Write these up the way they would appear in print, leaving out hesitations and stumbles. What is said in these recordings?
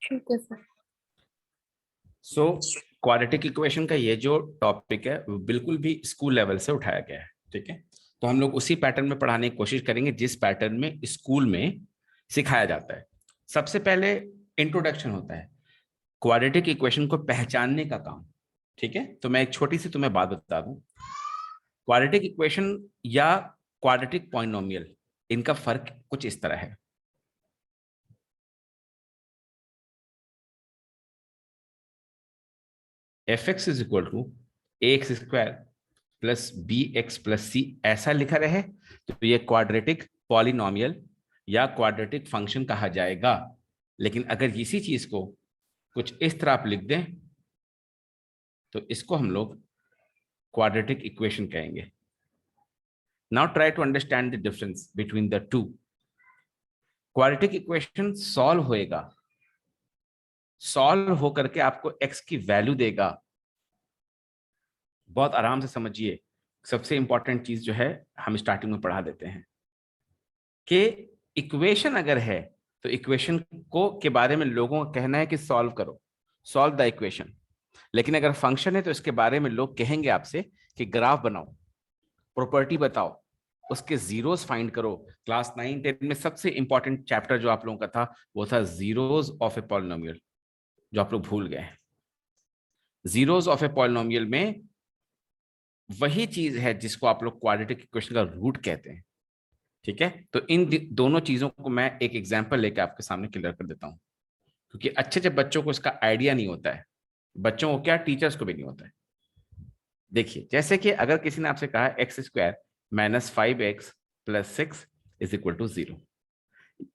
ठीक है sir. So quadratic equation का ये जो टॉपिक है वो बिल्कुल भी स्कूल लेवल से उठाया गया है, ठीक है। तो हम लोग उसी पैटर्न में पढ़ाने की कोशिश करेंगे जिस पैटर्न में स्कूल में सिखाया जाता है। सबसे पहले इंट्रोडक्शन होता है, क्वाड्रेटिक इक्वेशन को पहचानने का काम, ठीक है। तो मैं एक छोटी सी तुम्हें बात बता दूं, क्वाड्रेटिक इक्वेशन या क्वाड्रेटिक पॉलिनोमियल, इनका फर्क कुछ इस तरह है। F X is equal to A x square plus B x plus C, ऐसा लिखा रहे तो ये क्वाड्रेटिक पॉलिनोमियल या क्वाड्रेटिक फंक्शन कहा जाएगा। लेकिन अगर इसी चीज को कुछ इस तरह आप लिख दें तो इसको हम लोग क्वाड्रेटिक इक्वेशन कहेंगे। Now try to understand the difference between the two. Quadratic equation solve होएगा, सॉल्व होकर के आपको एक्स की वैल्यू देगा। बहुत आराम से समझिए, सबसे इंपॉर्टेंट चीज जो है हम स्टार्टिंग में पढ़ा देते हैं कि इक्वेशन अगर है तो इक्वेशन को के बारे में लोगों का कहना है कि सॉल्व करो, सॉल्व द इक्वेशन। लेकिन अगर फंक्शन है तो इसके बारे में लोग कहेंगे आपसे कि ग्राफ बनाओ, प्रॉपर्टी बताओ, उसके जीरोस फाइंड करो। क्लास 9-10 में सबसे इंपॉर्टेंट चैप्टर जो आप लोगों का था वो था जीरोस ऑफ ए पॉलिनोमियल, जो आप लोग भूल गए हैं। जीरोस ऑफ ए पॉलिनोमियल में वही चीज है जिसको आप लोग क्वाड्रेटिक इक्वेशन का रूट कहते हैं, ठीक है। तो इन दोनों चीजों को मैं एक एग्जांपल लेकर आपके सामने क्लियर कर देता हूं, क्योंकि अच्छे जब बच्चों को इसका आइडिया नहीं होता है, बच्चों को क्या टीचर्स को भी नहीं होता है। देखिए, जैसे कि अगर किसी ने आपसे कहा x square minus 5x plus 6 is equal to 0,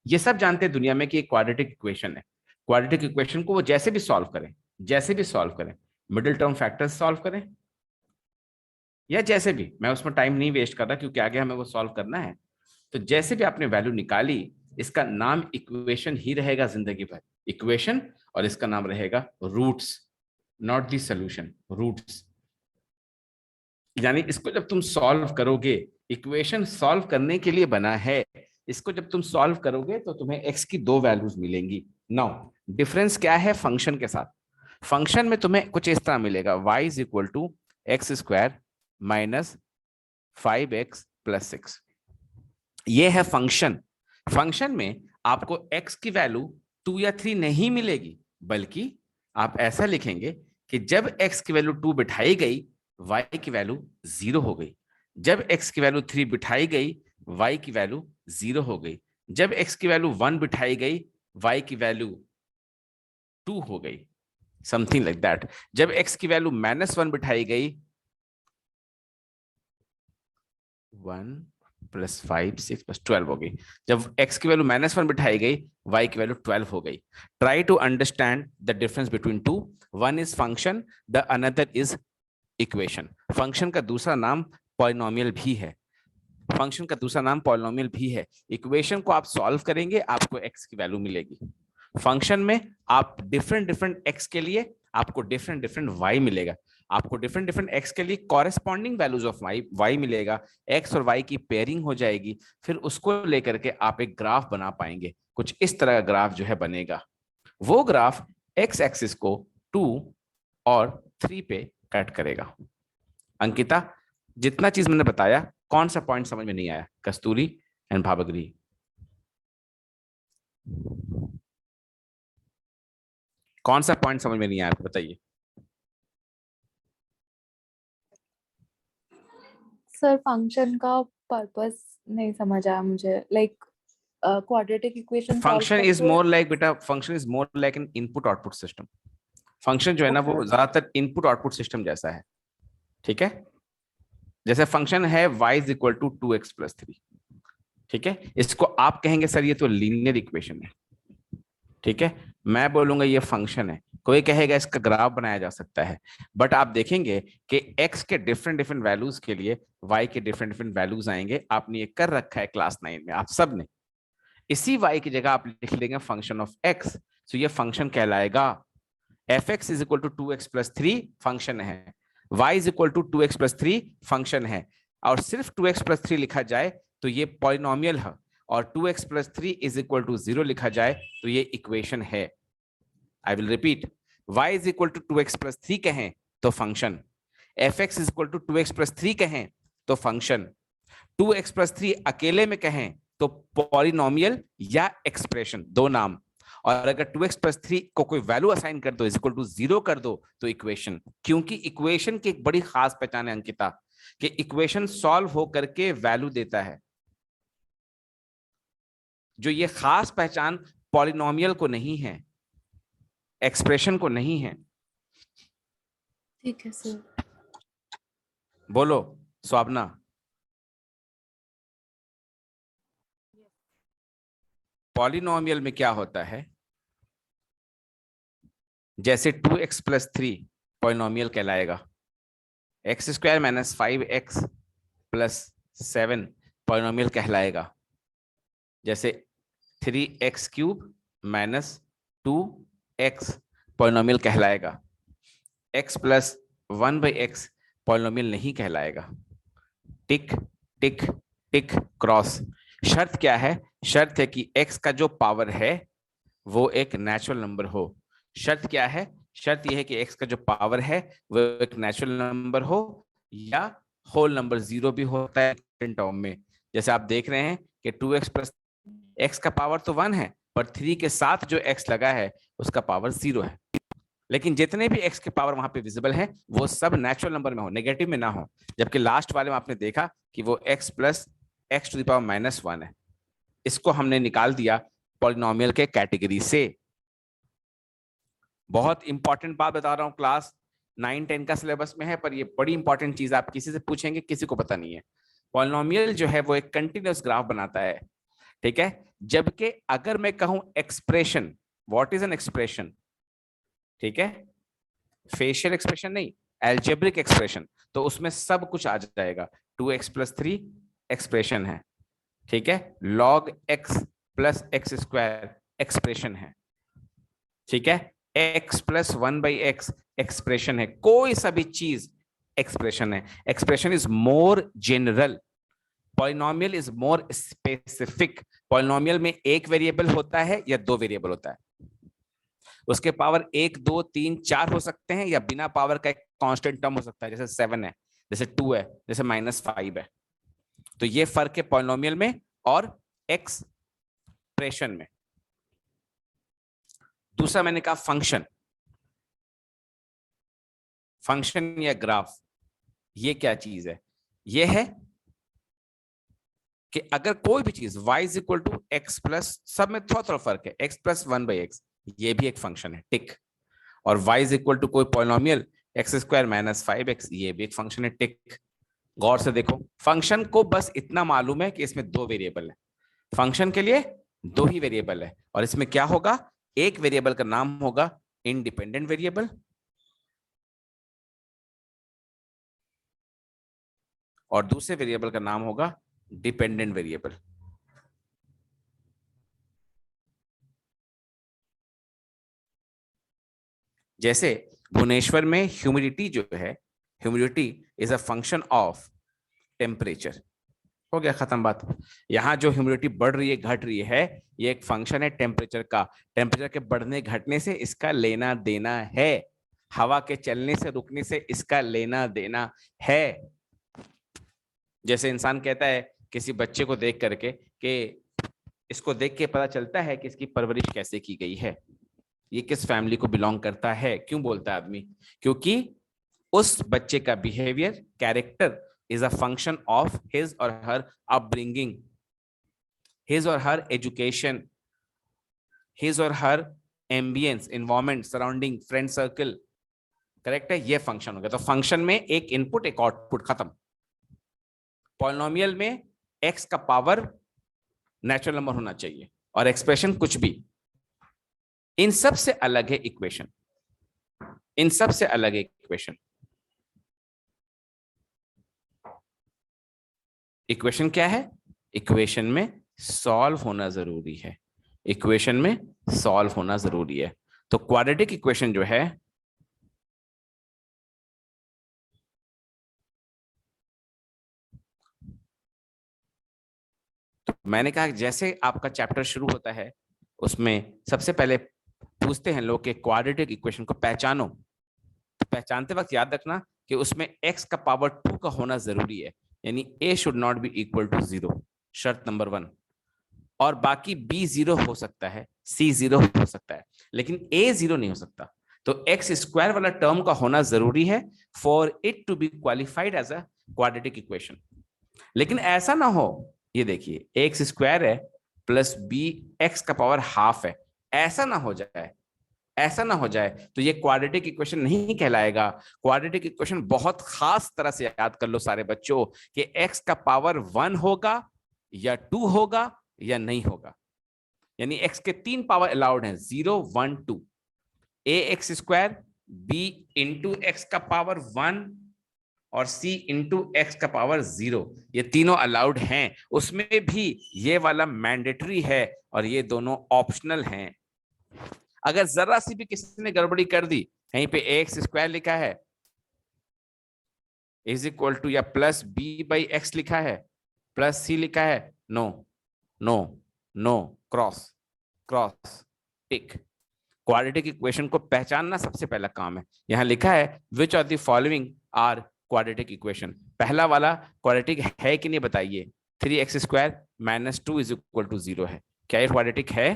ये सब जानते हैं दुनिया में कि एक क्वाड्रेटिक इक्वेशन है। क्वाड्रेटिक इक्वेशन को वो जैसे भी सॉल्व करें, जैसे भी सॉल्व करें, मिडिल टर्म फैक्टर्स सॉल्व करें या जैसे भी, मैं उसमें टाइम नहीं वेस्ट कर रहा क्योंकि आगे हमें वो सॉल्व करना है। तो जैसे भी आपने वैल्यू निकाली, इसका नाम इक्वेशन ही रहेगा जिंदगी भर, इक्वेशन, और इसका नाम रहेगा roots, not the solution, roots. यानी इसको जब तुम सॉल्व करोगे, इक्वेशन सॉल्व करने के लिए बना है, इसको जब तुम सॉल्व करोगे तो तुम्हें एक्स की दो वैल्यूज मिलेंगी। नाउ डिफरेंस क्या है फंक्शन के साथ? फंक्शन में तुम्हें कुछ इस तरह मिलेगा, y is equal to x square minus 5x plus 6, ये है फंक्शन। फंक्शन में आपको x की वैल्यू 2 या 3 नहीं मिलेगी, बल्कि आप ऐसा लिखेंगे कि जब x की वैल्यू 2 बिठाई गई, y की वैल्यू 0 हो गई। जब x की वैल्यू 3 बिठाई गई, y की वैल्यू 0 हो गई। जब x की वैल्यू 1 बिठाई गई, y की वैल्यू 2 हो गई, समथिंग लाइक दैट। जब x की वैल्यू -1 बिठाई गई, 1 प्लस 5 6 प्लस 12 हो गई। जब x की वैल्यू -1 बिठाई गई, y की वैल्यू 12 हो गई। Try to understand the difference between two. One is function, the another is equation. Function का दूसरा नाम पॉलिनोमियल भी है, फंक्शन का दूसरा नाम पॉलिनोमियल भी है। इक्वेशन को आप सॉल्व करेंगे, आपको x की वैल्यू मिलेगी। फंक्शन में आप डिफरेंट डिफरेंट x के लिए आपको डिफरेंट डिफरेंट y मिलेगा। आपको डिफरेंट डिफरेंट x के लिए कॉरेस्पॉन्डिंग वैल्यूज ऑफ y मिलेगा। x और y की पेयरिंग हो जाएगी, फिर उसको लेकर के आप एक ग्राफ बना पाएंगे। कुछ इस तरह का ग्राफ जो है बनेगा। वो ग्राफ x एक्सिस को 2 और 3 पे कट करेगा। अंकिता, जितना चीज मैंने बताया, कौन सा पॉइंट समझ में नहीं आया? कस्तूरी एंड भावग्री, कौन सा पॉइंट समझ में नहीं आया बताइए। सर फंक्शन का पर्पस नहीं समझ आया मुझे, like quadratic equation solve function is करके। मोर लाइक, बेटा function is more like an input output system. Function जो है ना वो ज्यादातर इनपुट आउटपुट सिस्टम जैसा है, ठीक है। जैसे फंक्शन है y is equal to 2x plus 3, ठीक है। इसको आप कहेंगे सर ये तो लीनियर इक्वेशन है, ठीक है। मैं बोलूंगा ये फंक्शन है, कोई कहेगा इसका ग्राफ बनाया जा सकता है। बट आप देखेंगे कि x के डिफरेंट डिफरेंट वैल्यूज के लिए y के डिफरेंट डिफरेंट वैल्यूज आएंगे। आपने ये कर रखा है क्लास 9 में आप सब ने। इसी y की जगह आप लिख लेंगे फंक्शन ऑफ x, तो ये फंक्शन कहलाएगा। fx is equal to 2x plus 3 function है, y is equal to 2x plus 3 function है। और सिर्फ 2x प्लस 3 लिखा जाए तो ये पॉलिनोमियल है, और 2x plus 3 is equal to 0 लिखा जाए तो ये इक्वेशन है। I will repeat, y is equal to 2x plus 3 कहें तो function, fx is equal to 2x plus 3 कहें तो फंक्शन, 2x प्लस 3 अकेले में कहें तो पॉलिनोमियल या एक्सप्रेशन, दो नाम। और अगर 2x प्लस 3 को कोई वैल्यू असाइन कर दो, इज इक्वल टू 0 कर दो तो इक्वेशन। क्योंकि इक्वेशन की एक बड़ी खास पहचान है अंकिता, कि इक्वेशन सॉल्व हो करके वैल्यू देता है। जो ये खास पहचान पॉलिनोमियल को नहीं है, एक्सप्रेशन को नहीं है। ठीक है सर। बोलो स्वाप्ना। पॉलिनोमियल में क्या होता है, जैसे 2x प्लस 3 पॉलिनोमियल कहलाएगा, x square minus 5x plus 7 polynomial कहलाएगा, जैसे 3x cube minus 2x polynomial कहलाएगा, x प्लस 1/x पॉलिनोमियल नहीं कहलाएगा। टिक टिक टिक क्रॉस। शर्त क्या है? शर्त है कि x का जो पावर है वो एक नेचुरल नंबर हो। शर्त क्या है? शर्त यह है कि x का जो पावर है वो एक नेचुरल नंबर हो या होल नंबर, जीरो भी होता है टर्म में। जैसे आप देख रहे हैं कि 2x प्लस x का पावर तो 1 है, पर 3 के साथ जो x लगा है उसका पावर 0 है। लेकिन जितने भी x के पावर वहां पे विजिबल हैं वो सब नेचुरल नंबर में हो, नेगेटिव में ना हो। जबकि लास्ट वाले में आपने देखा कि वो x plus x to the power minus 1 है। इसको हमने निकाल दिया पॉलिनोमियल के कैटेगरी से। बहुत इंपॉर्टेंट बात बता रहा हूं, क्लास 9-10 का सिलेबस में है, पर ये बड़ी इंपॉर्टेंट चीज आप किसी से पूछेंगे किसी को पता नहीं है। पॉलिनोमियल जो है वो एक कंटिन्यूअस ग्राफ बनाता है, ठीक है। जबकि अगर मैं कहूं expression, what is an expression, ठीक है, फेशियल एक्सप्रेशन नहीं, एल्जेब्रिक एक्सप्रेशन, तो उसमें सब कुछ आ जाएगा। 2x प्लस 3 एक्सप्रेशन है, ठीक है। log x plus x square expression है, ठीक है। x प्लस 1/x एक्सप्रेशन है। कोई सा भी चीज एक्सप्रेशन है। Expression is more general, polynomial is more specific. Polynomial में एक वेरिएबल होता है या दो वेरिएबल होता है, उसके पावर 1 2 3 4 हो सकते हैं, या बिना पावर का एक कांस्टेंट टर्म हो सकता है, जैसे 7 है, जैसे 2 है, जैसे -5 है। तो ये फर्क है पॉलिनोमियल में और एक्सप्रेशन में। दूसरा मैंने कहा फंक्शन। फंक्शन या ग्राफ, ये क्या चीज है? ये है कि अगर कोई भी चीज y is equal to x plus, सब में थोड़ा थोड़ा फर्क है, x प्लस 1/x, ये भी एक फंक्शन है, टिक। और y इज इक्वल टू कोई polynomial x square minus 5x, ये भी एक फंक्शन है, टिक। गौर से देखो, फंक्शन को बस इतना मालूम है कि इसमें दो वेरिएबल है। फंक्शन के लिए दो ही वेरिएबल है, और इसमें क्या होगा, एक वेरिएबल का नाम होगा इंडिपेंडेंट वेरिएबल, और दूसरे वेरिएबल का नाम होगा डिपेंडेंट वेरिएबल। जैसे भुवनेश्वर में ह्यूमिडिटी जो है, humidity is a function of temperature. हो गया, खत्म बात। यहाँ जो ह्यूमिडिटी बढ़ रही है घट रही है, ये एक फंक्शन है टेम्परेचर का। टेम्परेचर के बढ़ने घटने से इसका लेना देना है, हवा के चलने से रुकने से इसका लेना देना है। जैसे इंसान कहता है किसी बच्चे को देख करके कि इसको देख के पता चलता है कि इसकी परवरिश कैसे की गई है, ये किस फैमिली को बिलोंग करता है। क्यों बोलता है आदमी? क्योंकि उस बच्चे का behaviour, character is a function of his or her upbringing, his or her education, his or her ambience, environment, surrounding, friend circle। Correct है, ये फंक्शन हो गया। तो फंक्शन में एक इनपुट एक आउटपुट, खत्म। पॉलिनोमियल में x का पावर नेचुरल नंबर होना चाहिए, और एक्सप्रेशन कुछ भी। इन सब से अलग है इक्वेशन, इन सब से अलग है इक्वेशन। इक्वेशन क्या है? इक्वेशन में सॉल्व होना जरूरी है, इक्वेशन में सॉल्व होना जरूरी है। तो क्वाड्रेटिक इक्वेशन जो है, तो मैंने कहा जैसे आपका चैप्टर शुरू होता है उसमें सबसे पहले पूछते हैं लोग के क्वाड्रेटिक इक्वेशन को पहचानो, तो पहचानते वक्त याद रखना कि उसमें x का पावर 2 का होना जरूरी है, यानी a should not be equal to 0, शर्त नंबर 1। और बाकी b 0 हो सकता है, c 0 हो सकता है, लेकिन a 0 नहीं हो सकता। तो x स्क्वायर वाला टर्म का होना जरूरी है for it to be qualified as a quadratic equation. लेकिन ऐसा ना हो, ये देखिए एक्स स्क्वायर है प्लस बी एक्स का पावर हाफ है, ऐसा ना हो जाए, ऐसा ना हो जाए तो ये क्वाड्रेटिक इक्वेशन नहीं कहलाएगा। क्वाड्रेटिक इक्वेशन बहुत खास तरह से याद कर लो सारे बच्चों कि एक्स का पावर 1 होगा या 2 होगा या नहीं होगा, यानी एक्स के 3 पावर अलाउड हैं, 0 1 2, A x square, B into X का पावर 1 और c इंटू एक्स का पावर 0, ये तीनों अलाउड हैं। उसमें भी ये वाला मैंडेटरी है और ये दोनों ऑप्शनल हैं। अगर जरा सी भी किसी ने गड़बड़ी कर दी, कहीं पे एक्स स्क्वायर लिखा है इज इक्वल टू या प्लस बी बाई एक्स लिखा है, प्लस सी लिखा है, no no no, cross cross tick. Quadratic equation को पहचानना सबसे पहला काम है। यहां लिखा है which of the following are quadratic equation, पहला वाला क्वाड्रेटिक है कि नहीं बताइए। 3x square minus 2 is equal to 0 है, क्या ये क्वाड्रेटिक है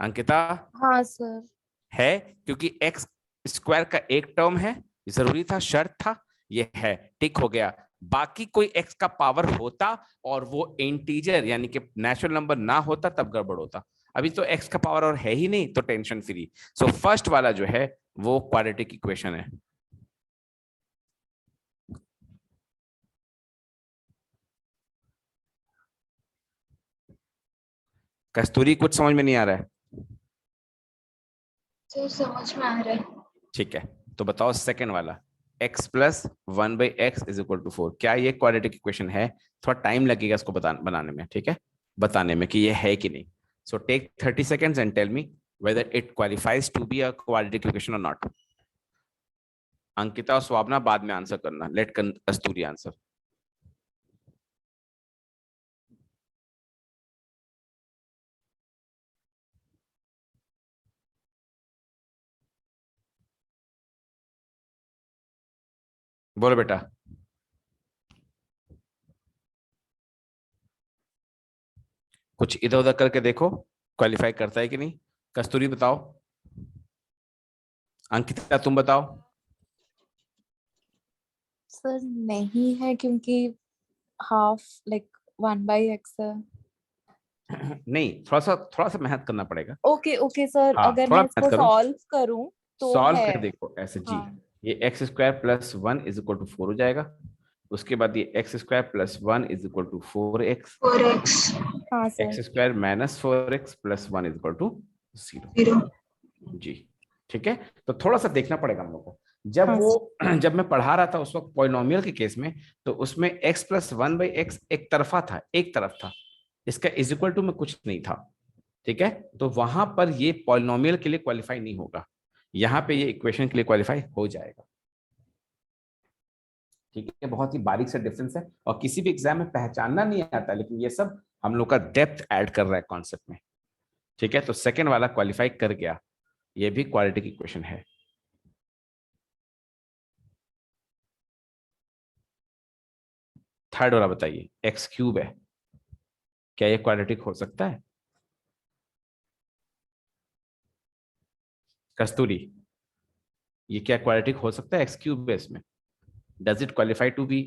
अंकिता? हाँ सर। है, क्योंकि x स्क्वायर का एक टर्म है, जरूरी था, शर्त था, ये है, टिक हो गया। बाकी कोई x का पावर होता और वो इंटीजर यानी कि नेचुरल नंबर ना होता तब गड़बड़ होता। अभी तो x का पावर और है ही नहीं, तो टेंशन फ्री। सो फर्स्ट वाला जो है वो क्वाड्रेटिक इक्वेशन है। कस्तूरी कुछ समझ में नहीं आ रहा है? सर समझ में आ रहा है। ठीक है, तो बताओ सेकेंड वाला, x plus 1 by x is equal to 4, क्या ये क्वाड्रेटिक इक्वेशन है? थोड़ा टाइम लगेगा इसको बनाने में, ठीक है, बताने में कि ये है कि नहीं। So take 30 seconds and tell me whether it qualifies to be a quadratic equation or not. Ankita और स्वावना बाद में आंसर करना, लेट कस्तूरी आंसर। बोलो बेटा। कुछ इधर उधर करके देखो क्वालिफाई करता है कि नहीं। कस्तूरी बताओ, अंकिता तुम बताओ। सर नहीं है क्योंकि हाफ लाइक 1/x है। नहीं, थोड़ा सा मेहनत करना पड़ेगा। ओके ओके सर, हाँ, अगर थोड़ा मैं मेहनत इसको करो, सॉल्व करूं तो सॉल्व है। कर देखो ऐसे जी। हाँ ये x square plus 1 is equal to 4 हो जाएगा, उसके बाद ये x square plus 1 is equal to 4x, 4x हाँ sir. X square minus 4x plus 1 is equal to 0। 0। जी ठीक है, तो थोड़ा सा देखना पड़ेगा हम लोग को। जब हाँ वो जब मैं पढ़ा रहा था उस वक्त पॉलिनोमियल के केस में, तो उसमें x प्लस 1 बाई एक्स एक तरफा था, एक तरफ था, इसका इज इक्वल टू में कुछ नहीं था, ठीक है, तो वहां पर ये पॉलिनोमियल के लिए क्वालिफाई नहीं होगा, यहाँ पे ये इक्वेशन के लिए क्वालिफाई हो जाएगा। ठीक है, बहुत ही बारीक सा डिफरेंस है और किसी भी एग्जाम में पहचानना नहीं आता, लेकिन ये सब हम लोग का डेप्थ ऐड कर रहा है कॉन्सेप्ट में। ठीक है, तो सेकेंड वाला क्वालिफाई कर गया, ये भी क्वाड्रेटिक इक्वेशन है। थर्ड वाला बताइए, एक्स क्यूब है, क्या ये क्वाड्रेटिक हो सकता है? कस्तूरी, ये क्या क्वाड्रेटिक हो सकता है? एक्स क्यूब है इसमें, does it qualify to be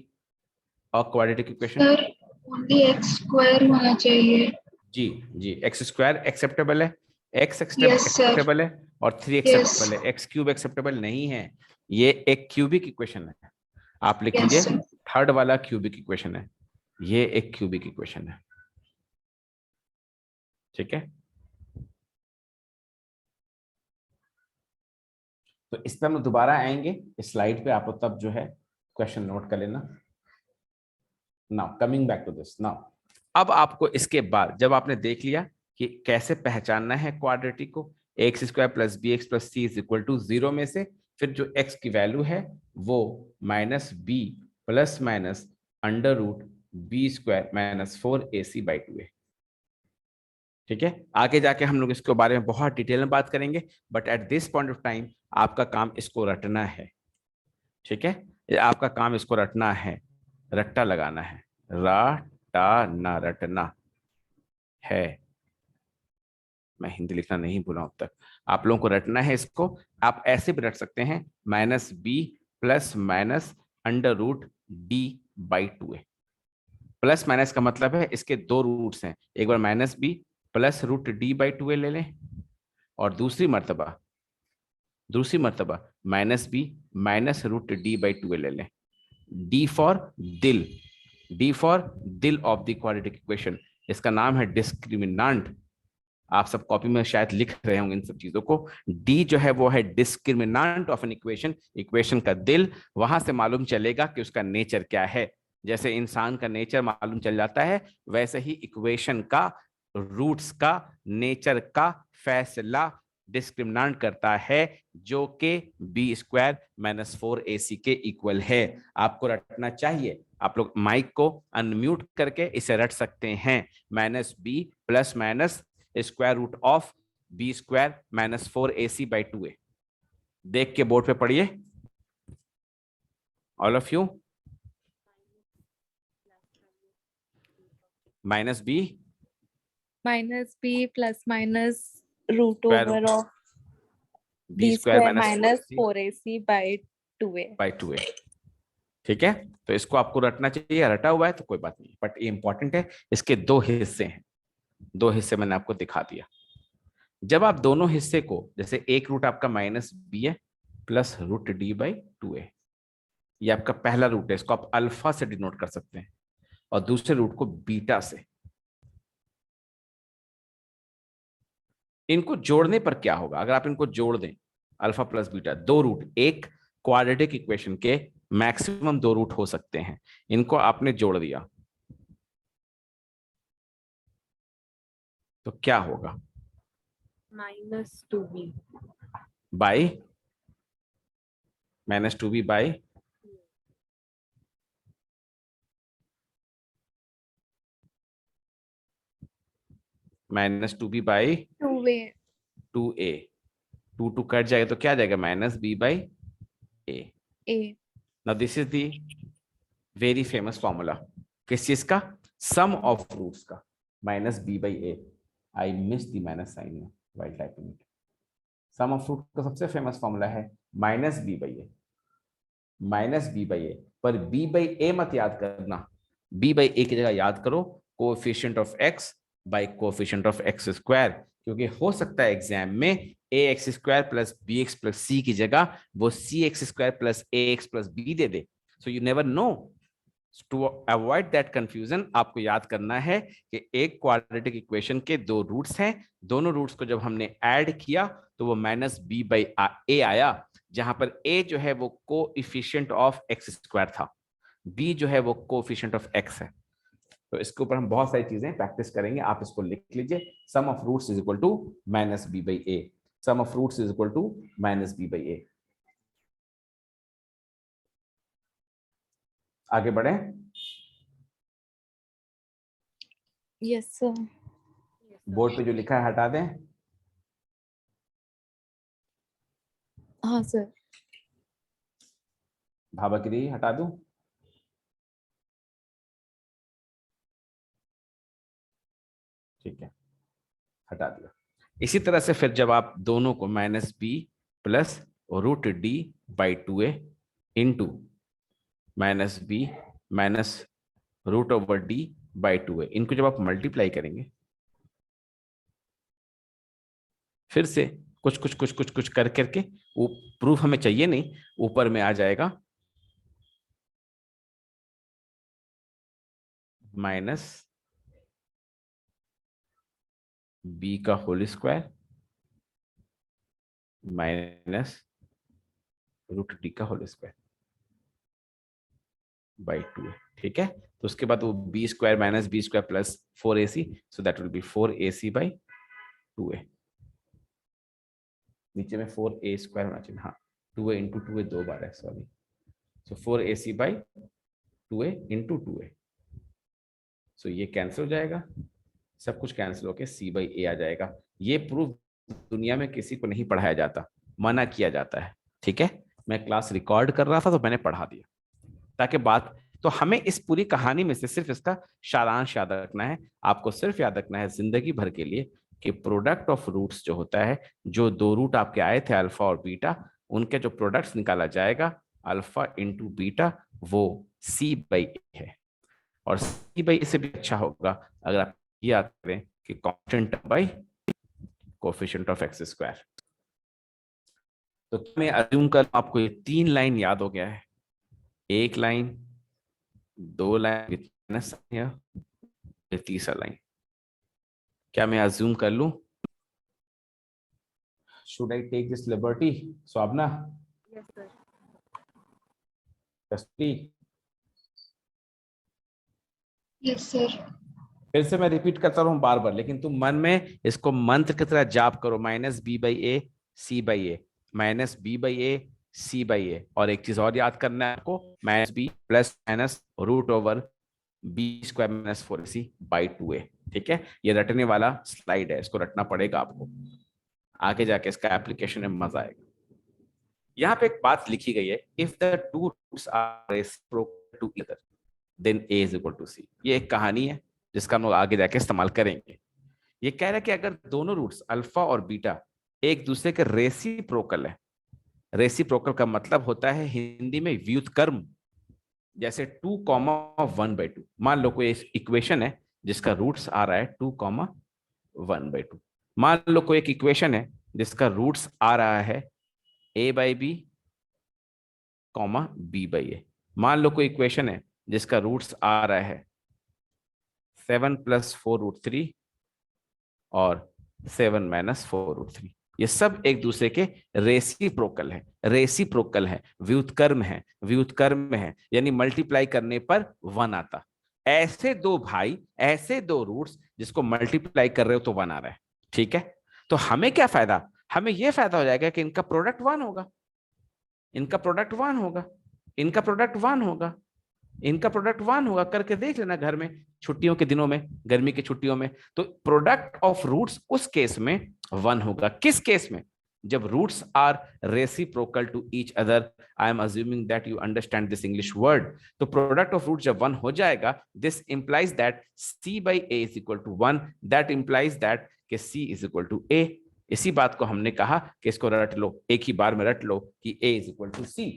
a quadratic equation? Sir only x square होना चाहिए। जी जी, एक्स स्क्वायर एक्सेप्टेबल है, एक्स यस सर। एक्सेप्टेबल है और 3 यस एक्सेप्टेबल है, एक्स क्यूब एक्सेप्टेबल नहीं है। ये एक क्यूबिक इक्वेशन है, आप लिख यस लीजिए, सर। थर्ड वाला क्यूबिक इक्वेशन है, ये एक क्यूबिक इक्वेशन है। ठीक है, तो इस पर हम दोबारा आएंगे, इस स्लाइड पे आप लोग तब जो है क्वेश्चन नोट कर लेना। Now coming back to this, now अब आपको इसके बाद जब आपने देख लिया कि कैसे पहचानना है क्वाड्रेटिक को, x square plus B x plus c is equal to 0 में से फिर जो x की वैल्यू है वो minus b plus minus under root b square minus 4ac/2 है। ठीक है, आगे जाके हम लोग इसके बारे में बहुत डिटेल में बात करेंगे, but at this point of time आपका काम इसको रटना है। ठीक है, ये आपका काम इसको रटना है, रट्टा लगाना है, राटा ना रटना है। मैं हिंदी लिखना नहीं भूला अब तक, आप लोगों को रटना है इसको। आप ऐसे भी रट सकते हैं, minus b plus minus under root d by 2a। Plus minus का मतलब है इसके दो रूट्स हैं, एक बार minus b plus root d by 2a ले लें, और दूसरी मर्तबा minus b minus root d by 2a ले लें। डी फॉर दिल, डी फॉर दिल ऑफ द क्वाड्रेटिक इक्वेशन, इसका नाम है डिस्क्रिमिनांट। आप सब कॉपी में शायद लिख रहे होंगे इन सब चीजों को। डी जो है वो है डिस्क्रिमिनांट ऑफ एन इक्वेशन, इक्वेशन का दिल। वहां से मालूम चलेगा कि उसका नेचर क्या है। जैसे इंसान का नेचर मालूम चल जाता है, वैसे ही इक्वेशन का, रूट्स का, नेचर का फैसला डिस्क्रिमिनांट करता है, जो कि बी स्क्वायर माइनस 4ac के इक्वल है। आपको रटना चाहिए, आप लोग माइक को अनम्यूट करके इसे रट सकते हैं। Minus b plus minus square root of b square minus 4ac by 2a। देख के बोर्ड पे पढ़िए all of you. Minus b plus minus root over of b b square square minus minus 4ac by 2a। By 2a। ठीक है, तो इसको आपको रटना चाहिए, रटा हुआ है तो कोई बात नहीं, बट ये इंपॉर्टेंट है। इसके दो हिस्से हैं, दो हिस्से मैंने आपको दिखा दिया। जब आप दोनों हिस्से को, जैसे एक रूट आपका माइनस बी है plus root d by 2a, ये आपका पहला रूट है, इसको आप अल्फा से डिनोट कर सकते हैं, और दूसरे रूट को बीटा से। इनको जोड़ने पर क्या होगा, अगर आप इनको जोड़ दें, अल्फा प्लस बीटा, दो रूट, एक क्वाड्रेटिक इक्वेशन के मैक्सिमम दो रूट हो सकते हैं, इनको आपने जोड़ दिया तो क्या होगा, -2b by -2b by -2b by 2a 2a। 2 cut जाएगा तो क्या जाएगा, minus b by a. a now this is the very famous formula, किस चीज का, सम ऑफ रूट्स का, minus b by a. I miss the minus sign while typing it. Sum of root का सबसे फेमस फॉर्मूला है minus b by a, minus b by a. पर b by ए मत याद करना, बी बाई ए की जगह याद करो coefficient of x by coefficient of x square, क्योंकि हो सकता है एग्जाम में a x square plus B x plus c की जगह वो c x square plus a x plus b दे दे। So you never know. To avoid that confusion, आपको याद करना है कि एक क्वाड्रेटिक इक्वेशन के दो रूट्स हैं, दोनों रूट्स को जब हमने ऐड किया तो वो माइनस बी बाई ए आया, जहां पर ए जो है वो कोएफिशिएंट ऑफ एक्स स्क्वायर था, बी जो है वो कोएफिशिएंट ऑफ एक्स है। तो इसके ऊपर हम बहुत सारी चीजें प्रैक्टिस करेंगे, आप इसको लिख लीजिए। Sum of roots is equal to minus b by a, sum of roots is equal to minus b by a. आगे बढ़े, yes sir। बोर्ड पे जो लिखा है हटा दें। हाँ सर। भाबागिरी हटा दूं, ठीक है, हटा दिया। इसी तरह से फिर जब आप दोनों को minus b plus root d by 2a into minus b minus root over d by 2a, इनको जब आप मल्टीप्लाई करेंगे, फिर से कुछ कर करके, वो प्रूफ हमें चाहिए नहीं, ऊपर में आ जाएगा माइनस बी का whole square minus root d का होल स्क्वायर बाई 2a। ठीक है, तो उसके बाद वो b square minus b square plus 4ac, so that will be 4ac by 2a। नीचे में 4a स्क्वायर होना चाहिए, हाँ 2a इंटू 2a दो बार है, sorry. So 4ac by 2a into 2a, सो ये कैंसिल हो जाएगा। सब कुछ कैंसिल होके c/a आ जाएगा। ये प्रूफ दुनिया में किसी को नहीं पढ़ाया जाता, मना किया जाता है। ठीक है, मैं क्लास रिकॉर्ड कर रहा था तो मैंने पढ़ा दिया ताकि बात, तो हमें इस पूरी कहानी में से सिर्फ इसका सारांश याद रखना है। आपको सिर्फ याद रखना है जिंदगी भर के लिए कि प्रोडक्ट ऑफ रूट्स जो होता है, जो दो रूट आपके आए थे अल्फा और बीटा, उनके जो प्रोडक्ट्स निकाला जाएगा अल्फा इंटू बीटा, वो c/a है। और c/a से भी अच्छा होगा अगर आप याद करें कि constant by coefficient of x square. तो मैं अज्यूम कर आपको ये 3 लाइन याद हो गया है, एक लाइन, 2 लाइन, ये तीसरा लाइन। क्या मैं अज्यूम कर लूं? Should I take this liberty स्वाबना? Yes sir. कस्ती? Yes sir. फिर से मैं रिपीट करता रहूं बार बार, लेकिन तुम मन में इसको मंत्र की तरह जाप करो, -b/a c/a, -b/a c/a। और एक चीज और याद करना है आपको, -b plus minus √b² - 4ac/2a। ठीक है, ये रटने वाला स्लाइड है, इसको रटना पड़ेगा आपको, आगे जाके इसका एप्लीकेशन में मजा आएगा। यहाँ पे एक बात लिखी गई है, if the two roots are reciprocal to each other then a = c। ये एक कहानी है जिसका हम लोग आगे जाके इस्तेमाल करेंगे। ये कह रहा है कि अगर दोनों रूट्स अल्फा और बीटा एक दूसरे के रेसिप्रोकल है, रेसिप्रोकल का मतलब होता है हिंदी में व्युत्क्रम, जैसे 2,1/2। मान लो कोई इक्वेशन है जिसका रूट्स आ रहा है 2,1/2। मान लो कोई एक इक्वेशन है जिसका रूट्स आ रहा है a/b, b/a। मान लो कोई इक्वेशन है जिसका रूट्स आ रहा है 7 + 4√3 और 7 - 4√3। ये सब एक दूसरे के रेसिप्रोकल है, रेसिप्रोकल है, व्युत्क्रम है, व्युत्क्रम है, यानी मल्टीप्लाई करने पर 1 आता। ऐसे दो भाई, ऐसे दो रूट्स जिसको मल्टीप्लाई कर रहे हो तो 1 आ रहा है। ठीक है, तो हमें क्या फायदा? हमें यह फायदा हो जाएगा कि इनका प्रोडक्ट 1 होगा, इनका प्रोडक्ट 1 होगा, इनका प्रोडक्ट 1 होगा, इनका प्रोडक्ट 1 होगा। करके देख लेना घर में, छुट्टियों के दिनों में, गर्मी की छुट्टियों में। तो प्रोडक्ट ऑफ रूट्स उस केस में 1 होगा। किस केस में? जब roots are reciprocal to each other. I am assuming that you understand this English word. तो प्रोडक्ट ऑफ रूट जब 1 हो जाएगा, this implies that c/a = 1। That implies that कि c = a। इसी बात को हमने कहा कि इसको रट लो, एक ही बार में रट लो कि a = c।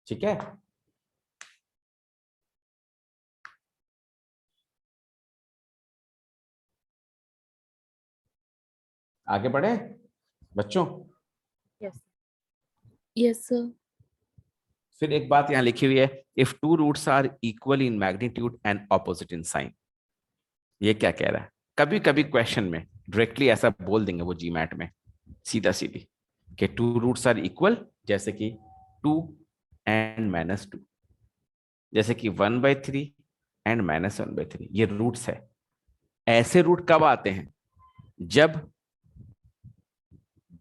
ठीक है, आगे बढ़े बच्चों? Yes yes sir. फिर एक बात यहां लिखी हुई है, if two roots are equal in magnitude and opposite in sign. ये क्या कह रहा है? कभी कभी क्वेश्चन में डायरेक्टली ऐसा बोल देंगे वो जीमैट में, सीधा सीधी, कि टू रूट्स आर इक्वल, जैसे कि 2 and -2, जैसे कि 1/3 and -1/3। ये रूट्स है। ऐसे रूट कब आते हैं? जब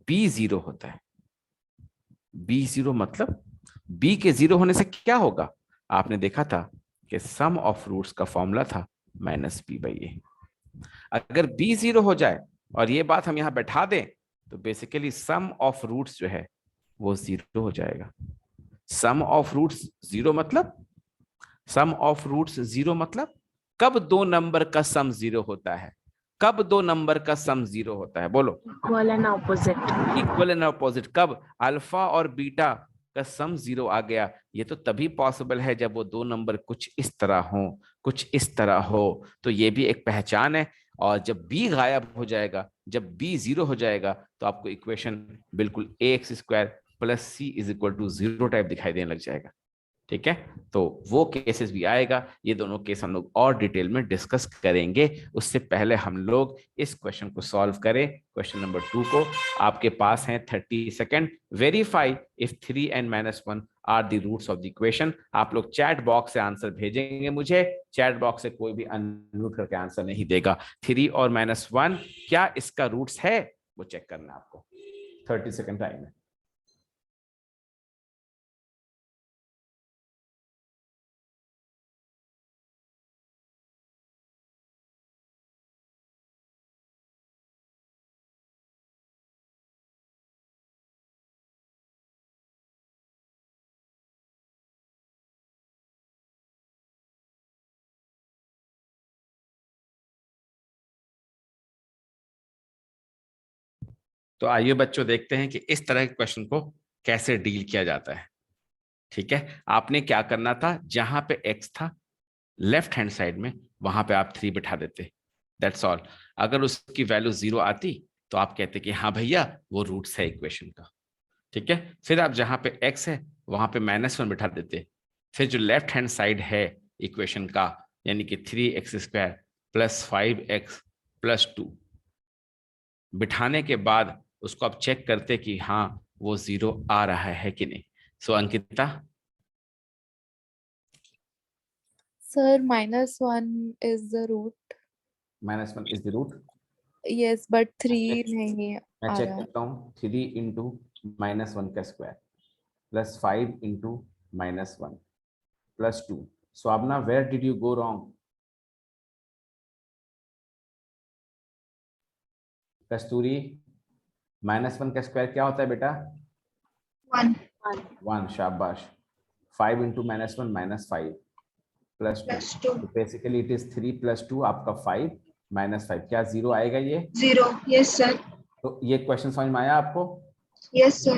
b 0 होता है। b 0 मतलब b के 0 होने से क्या होगा? आपने देखा था कि सम ऑफ रूट्स का फॉर्मूला था -b/a। अगर b 0 हो जाए और ये बात हम यहां बैठा दें तो बेसिकली सम ऑफ रूट्स जो है वो 0 हो जाएगा। सम ऑफ रूट्स 0 मतलब, सम ऑफ रूट्स 0 मतलब कब दो नंबर का सम 0 होता है? कब दो नंबर का सम 0 होता है? बोलो। Equal and opposite. Equal and opposite. कब? अल्फा और बीटा का सम 0 आ गया। ये तो तभी पॉसिबल है जब वो दो नंबर कुछ इस तरह हो, कुछ इस तरह हो। तो ये भी एक पहचान है। और जब b गायब हो जाएगा, जब b 0 हो जाएगा, तो आपको इक्वेशन बिल्कुल ax² + c = 0 टाइप दिखाई देने लग जाएगा। ठीक है, तो वो केसेस भी आएगा। ये दोनों केस हम लोग और डिटेल में डिस्कस करेंगे। उससे पहले हम लोग इस क्वेश्चन को सॉल्व करें। क्वेश्चन नंबर 2 को आपके पास है 30 second. Verify if 3 and -1 are the roots of the equation. आप लोग चैट बॉक्स से आंसर भेजेंगे मुझे। चैट बॉक्स से कोई भी अनम्यूट करके आंसर नहीं देगा। 3 और -1 क्या इसका रूट्स है, वो चेक करना है आपको। 30 सेकेंड टाइम है। तो आइए बच्चों देखते हैं कि इस तरह के क्वेश्चन को कैसे डील किया जाता है। ठीक है, आपने क्या करना था, जहां पे x था लेफ्ट हैंड साइड में, वहां पे आप 3 बिठा देते, दैट्स ऑल। अगर उसकी वैल्यू 0 आती तो आप कहते कि हाँ भैया वो रूट्स है इक्वेशन का। ठीक है, फिर आप जहां पे x है वहां पे -1 बिठा देते। फिर जो लेफ्ट हैंड साइड है इक्वेशन का, यानी कि 3x² + 5x + 2 बिठाने के बाद उसको आप चेक करते कि हाँ वो 0 आ रहा है कि नहीं। So Ankita, Sir, -1 is the root. -1 is the root. Yes, but 3 नहीं मैं आ चेक रहा। करता हूँ, 3 इंटू -1 का स्क्वायर + 5 इंटू -1 + 2। सो अब ना, where did you go wrong? Kasturi, -1 का स्क्वायर क्या होता है बेटा? 1 1, शाबाश। 5 इंटू -1 -5 + 2, plus 2 तो बेसिकली इट इज 3 + 2 आपका 5 -5, क्या 0 आएगा ये? 0. Yes sir. तो ये क्वेश्चन समझ में आया आपको? Yes sir.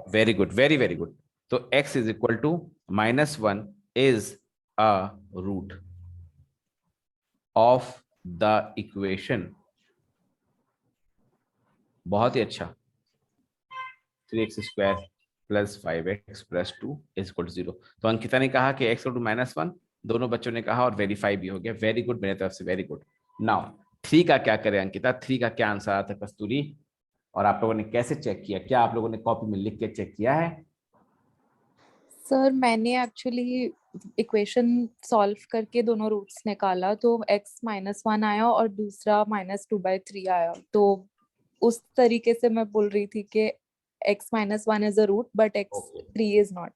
Very good, very very good. तो x is equal to -1 is a root of the equation. बहुत ही अच्छा। 3x² + 5x + 2 = 0। तो अंकिता ने कहा कि x -1, दोनों बच्चों ने कहा और वेरीफाई भी हो गया। वेरी गुड, मेरे तरफ से वेरी गुड। नाउ 3 का क्या करें अंकिता? 3 का क्या आंसर आता है कस्तूरी? और आप लोगों ने कैसे चेक किया? क्या आप लोगों ने कॉपी में लिख के चेक किया है? सर मैंने एक्चुअली इक्वेशन सॉल्व करके दोनों रूट्स निकाला, तो x -1 आया और दूसरा -2/3 आया। तो उस तरीके से मैं बोल रही थी कि x -1 is a root but x3 is not.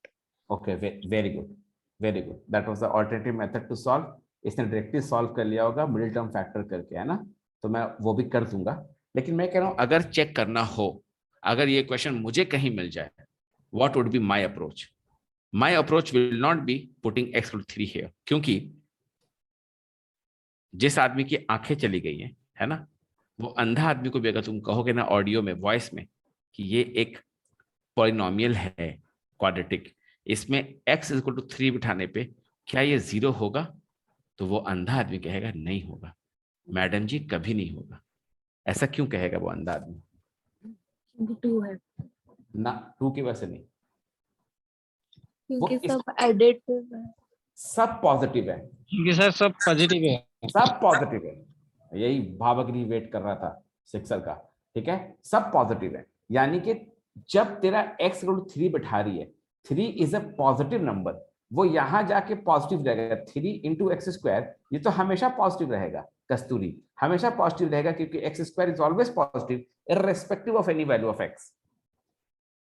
Okay, very good, very good. That was the alternative method to solve. इसने डायरेक्टली सॉल्व कर लिया होगा मिडिल टर्म फैक्टर करके, है ना? तो मैं वो भी कर दूंगा। लेकिन मैं कह रहा हूं अगर चेक करना हो, अगर ये क्वेश्चन मुझे कहीं मिल जाए, what would be my approach? My approach will not be putting x3 here, क्योंकि जिस आदमी की आंखें चली गई हैं, है ना, वो अंधा आदमी को भी अगर तुम कहोगे ना ऑडियो में, वॉइस में, कि ये एक पॉलिनोमियल है क्वाड्रेटिक, इसमें x = 3 बिठाने पे क्या ये 0 होगा? तो वो अंधा आदमी कहेगा नहीं होगा मैडम जी, कभी नहीं होगा। ऐसा क्यों कहेगा वो अंधा आदमी? क्योंकि 2 है, ना, 2 की वजह से नहीं, वो क्योंकि इस सब एडिटिव है। सब पॉजिटिव है, क्योंकि सर सब पॉजिटिव है। सब पॉजिटिव है। यही भावग्री वेट कर रहा था शिक्षक का। ठीक है, सब पॉजिटिव है, यानी कि जब तेरा x = 3 बैठा रही है, 3 इज अ पॉजिटिव नंबर, वो यहां जाके पॉजिटिव रहेगा। 3 इंटू x², ये तो हमेशा पॉजिटिव रहेगा कस्तूरी, हमेशा पॉजिटिव रहेगा, क्योंकि x² is always positive irrespective of any value of x।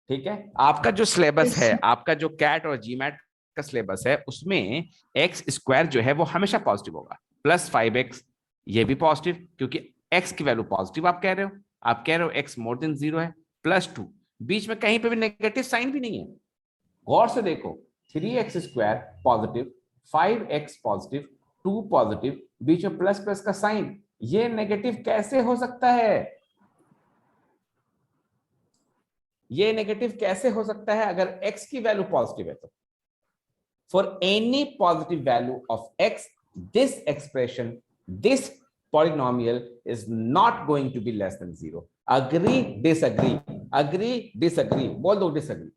ठीक है, आपका जो सिलेबस है, आपका जो कैट और जीमैट का सिलेबस है, उसमें x² जो है वो हमेशा पॉजिटिव होगा। +5x, ये भी पॉजिटिव, क्योंकि x की वैल्यू पॉजिटिव आप कह रहे हो, आप कह रहे हो x < 0 है। +2, बीच में कहीं पे भी नेगेटिव साइन भी नहीं है। गौर से देखो, 3x² positive, 5x positive, 2 positive, बीच में प्लस प्लस का साइन, ये नेगेटिव कैसे हो सकता है? ये नेगेटिव कैसे हो सकता है अगर x की वैल्यू पॉजिटिव है तो? For any positive value of x, this expression, this polynomial is not going to be less than 0. agree, disagree, agree, disagree, बोल दो disagree।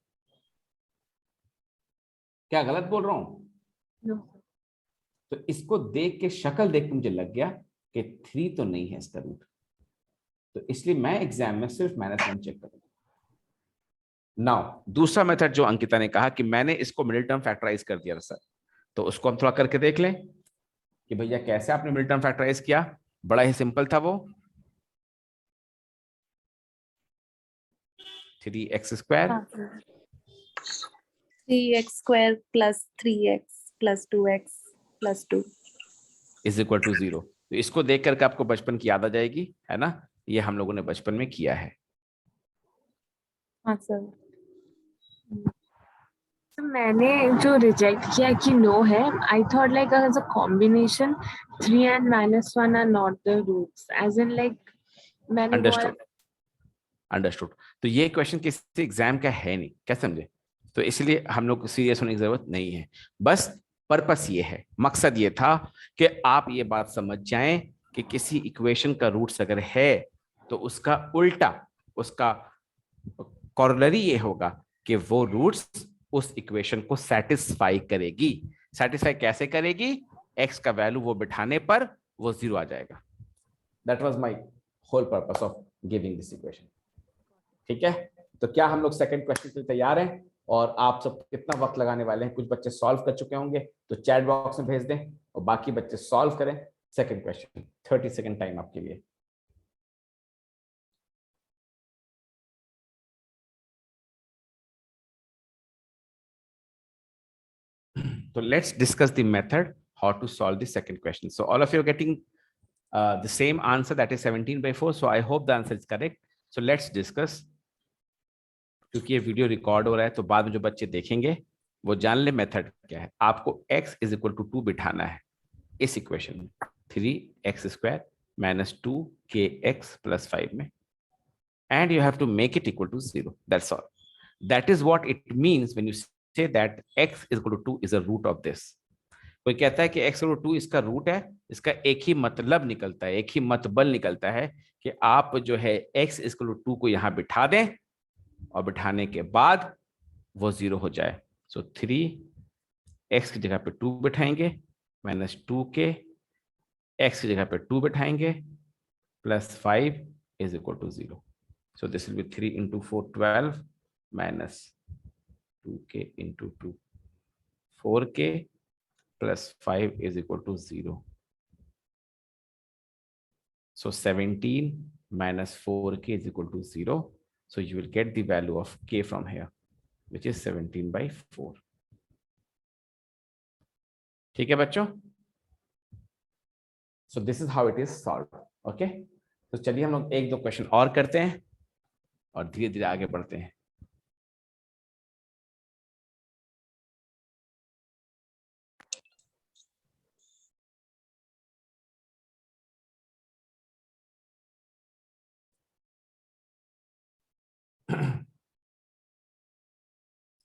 क्या गलत बोल रहा हूं? No. तो इसको देख के, शक्ल देख के मुझे लग गया कि 3 तो नहीं है इसका रूट, तो इसलिए मैं एग्जाम में सिर्फ -1 चेक करूंगा। नाउ दूसरा मेथड जो अंकिता ने कहा कि मैंने इसको मिडिल टर्म फैक्टराइज कर दिया सर, तो उसको हम थोड़ा करके देख लें कि भैया कैसे आपने मिडिल टर्म फैक्टराइज किया। बड़ा ही सिंपल था वो। 3x² हाँ sir 3x² plus 3x plus 2x plus 2 is equal to 0। तो इसको देख करके आपको बचपन की याद आ जाएगी, है ना? ये हम लोगों ने बचपन में किया है। हाँ सर तो मैंने जो रिजेक्ट किया कि नो है, I thought like as a combination 3 and -1 are not the roots, as in like मैंने वो अंडरस्टूड, अंडरस्टूड। तो ये क्वेश्चन किसी एग्जाम का है नहीं, क्या समझे? तो इसलिए हम लोग को सीरियस होने की जरूरत नहीं है। बस पर्पस ये है, मकसद ये था कि आप ये बात समझ जाएं कि किसी इक्वेशन का रूट्स अगर है तो उसका उल्टा, उसका कॉरोलरी ये होगा कि वो रूट्स उस इक्वेशन को सेटिस्फाई करेगी। सेटिस्फाई कैसे करेगी? एक्स का वैल्यू वो बिठाने पर वो 0 आ जाएगा। That was my whole purpose of giving this equation. ठीक है, तो क्या हम लोग सेकंड क्वेश्चन के लिए तैयार हैं? और आप सब कितना वक्त लगाने वाले हैं? कुछ बच्चे सॉल्व कर चुके होंगे तो चैट बॉक्स में भेज दें और बाकी बच्चे सॉल्व करें सेकंड क्वेश्चन। 30 सेकंड टाइम आपके लिए। So let's discuss the method how to solve the second question. So all of you are getting the same answer, that is 17/4. So I hope the answer is correct. So let's discuss. क्योंकि ये video record हो रहा है तो बाद में जो बच्चे देखेंगे वो जान ले मेथड क्या है। आपको x इज इक्वल टू 2 बिठाना है इस इक्वेशन में, 3x² माइनस 2kx प्लस 5 में, and you have to make it equal to 0. That's all. That is what it means when you say that x is equal to 2 is a root of this. कोई कहता है कि x equal to 2 इसका root है, इसका एक ही मतलब निकलता है, एक ही मतबल निकलता है कि आप जो है x equal to 2 को यहां बिठा दें और बिठाने के बाद वो 0 हो जाए। सो 3x की जगह पे 2 बिठाएंगे, माइनस 2k, x की जगह पे 2 बिठाएंगे, plus 5 is equal to 0. So this will be 3 into 4, 12 minus 2k into 2, 4k plus 5 is equal to 0. So 17 minus 4k is equal to 0. So you will get the value of k from here, which is 17/4. ठीक है बच्चों? So this is how it is solved. Okay? तो चलिए हम लोग एक दो question और करते हैं और धीरे धीरे आगे बढ़ते हैं।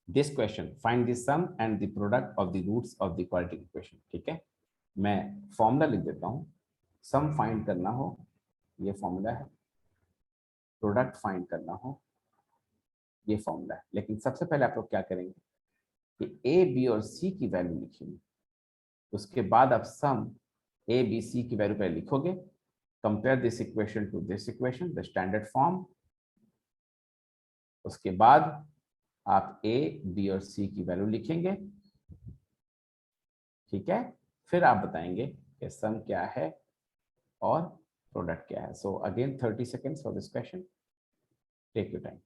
This question, find the sum and the product of the roots of the quadratic equation. ठीक है, मैं फॉर्मूला लिख देता हूं। सम फाइंड करना हो, ये फॉर्मूला है। प्रोडक्ट फाइंड करना हो, ये फॉर्मूला है। लेकिन सबसे पहले आप लोग क्या करेंगे कि ए, बी और सी की वैल्यू लिखेंगे। उसके बाद आप सम ए, बी, सी की वैल्यू पहले लिखोगे। Compare this equation two this equation, the standard form. उसके बाद आप ए, बी और सी की वैल्यू लिखेंगे। ठीक है, फिर आप बताएंगे कि सम क्या है और प्रोडक्ट क्या है। So again 30 seconds for this question, take your time.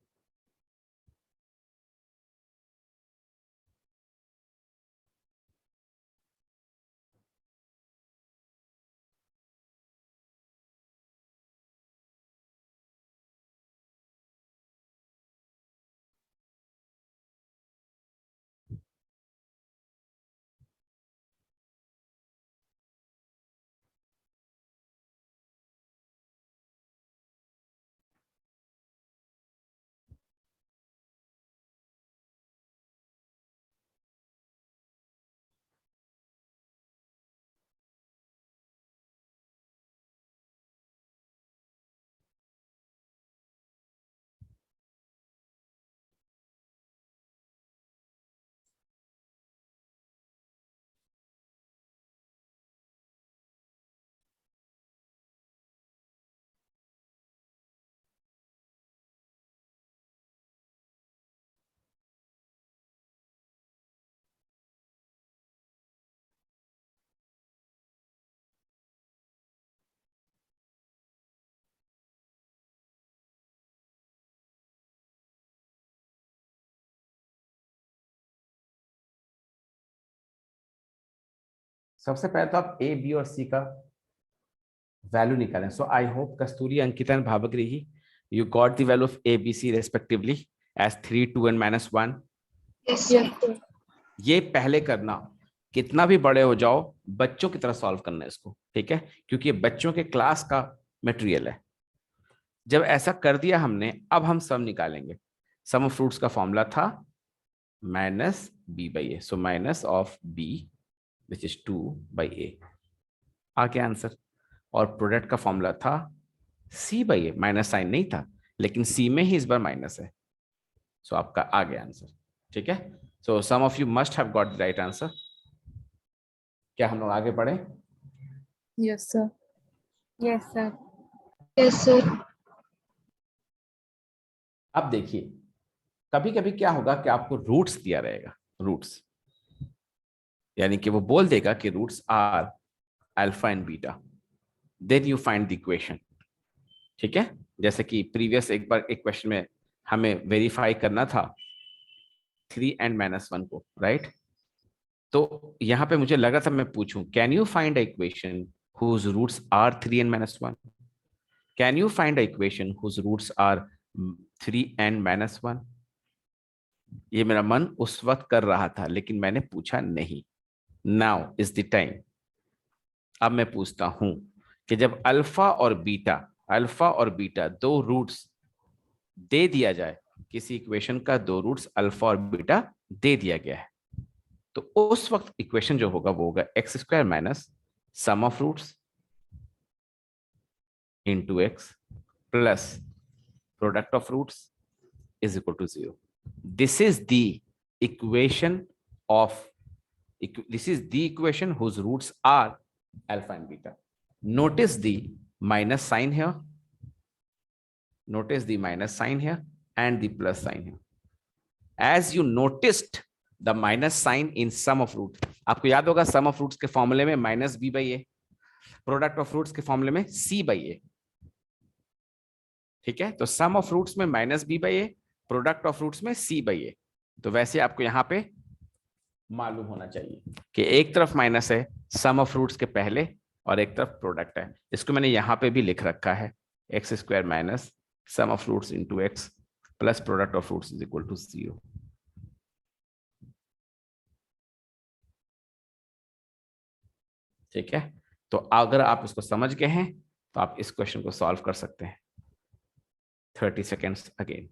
सबसे पहले तो आप ए, बी और सी का वैल्यू निकालें. So I hope Kasturi, Ankita and Bhavgrihi, you got the value of a, b, c respectively as 3, 2 and -1. Yes, sir. Yes, sir. ये पहले करना. कितना भी बड़े हो जाओ, बच्चों की तरह सॉल्व करना है इसको, ठीक है, क्योंकि ये बच्चों के क्लास का मटेरियल है. जब ऐसा कर दिया हमने, अब हम सम निकालेंगे. सम ऑफ फ्रूट्स का फॉर्मूला था -b/a, so minus of b which is 2/a. आ गया आंसर. और प्रोडक्ट का फॉर्मूला था c/a, माइनस साइन नहीं था, लेकिन c में ही इस बार माइनस है. सो आपका आ गया आंसर. ठीक है. So some of you must have got the right answer. क्या हम लोग आगे बढ़े? Yes, sir. Yes, sir. Yes, sir. अब देखिए, कभी कभी क्या होगा कि आपको रूट्स दिया रहेगा. रूट्स यानी कि वो बोल देगा कि roots are alpha and beta, then you find the equation. ठीक है. जैसे कि प्रीवियस एक बार एक क्वेश्चन में हमें वेरीफाई करना था 3 and -1 को, राइट? तो यहां पे मुझे लगा था मैं पूछूं, can you find a equation whose roots are 3 and -1? Can you find a equation whose roots are 3 and -1? ये मेरा मन उस वक्त कर रहा था, लेकिन मैंने पूछा नहीं. Now is the time. अब मैं पूछता हूं कि जब अल्फा और बीटा दो रूट्स दे दिया जाए, किसी इक्वेशन का दो रूट्स अल्फा और बीटा दे दिया गया है, तो उस वक्त इक्वेशन जो होगा वो होगा x² minus sum of roots into x plus product of roots is equal to 0. This is the equation whose roots are alpha and beta. Notice the minus sign here. Notice the minus sign here and the plus sign here. As you noticed the minus sign in sum of roots, आपको याद होगा sum of roots के फॉर्मूले में -b/a, product of roots के फॉर्मूले में c/a. ठीक है. तो सम ऑफ रूट्स में -b/a, प्रोडक्ट ऑफ रूट्स में c/a. तो वैसे आपको यहां पे मालूम होना चाहिए कि एक तरफ माइनस है सम ऑफ रूट्स के पहले और एक तरफ प्रोडक्ट है. इसको मैंने यहां पे भी लिख रखा है x² minus sum of roots into x plus product of roots is equal to 0. ठीक है. तो अगर आप इसको समझ गए हैं तो आप इस क्वेश्चन को सॉल्व कर सकते हैं. 30 seconds again.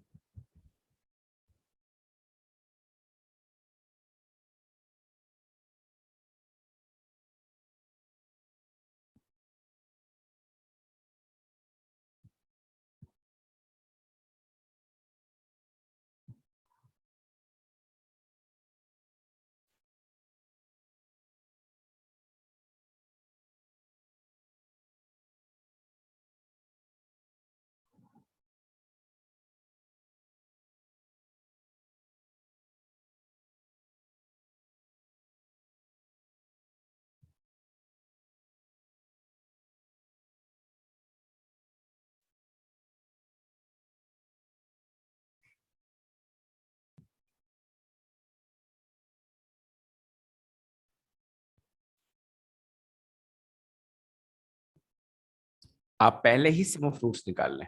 आप पहले ही सम ऑफ रूट्स निकाल लें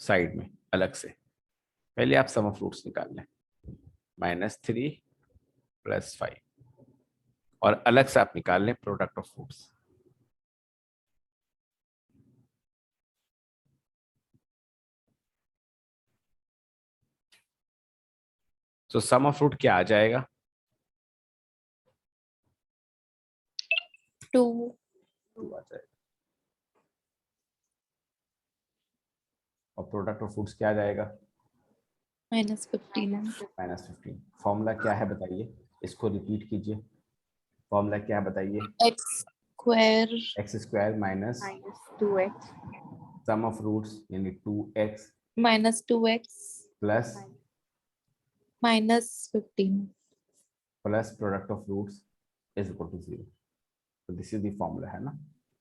साइड में अलग से. पहले आप सम ऑफ रूट्स निकाल लें -3 + 5 और अलग से आप निकाल लें प्रोडक्ट ऑफ रूट्स. तो सम ऑफ रूट क्या आ जाएगा? 2. 2 आ जाएगा. और प्रोडक्ट ऑफ रूट्स क्या आ जाएगा? -15. -15. फॉर्मूला क्या है बताइए, इसको रिपीट कीजिए. फॉर्मूला क्या है बताइए? x² x² minus Minus 2x sum of roots यानी 2x -2x plus -15. Product of roots is equal to 0. तो दिस इज द फॉर्मूला, है ना.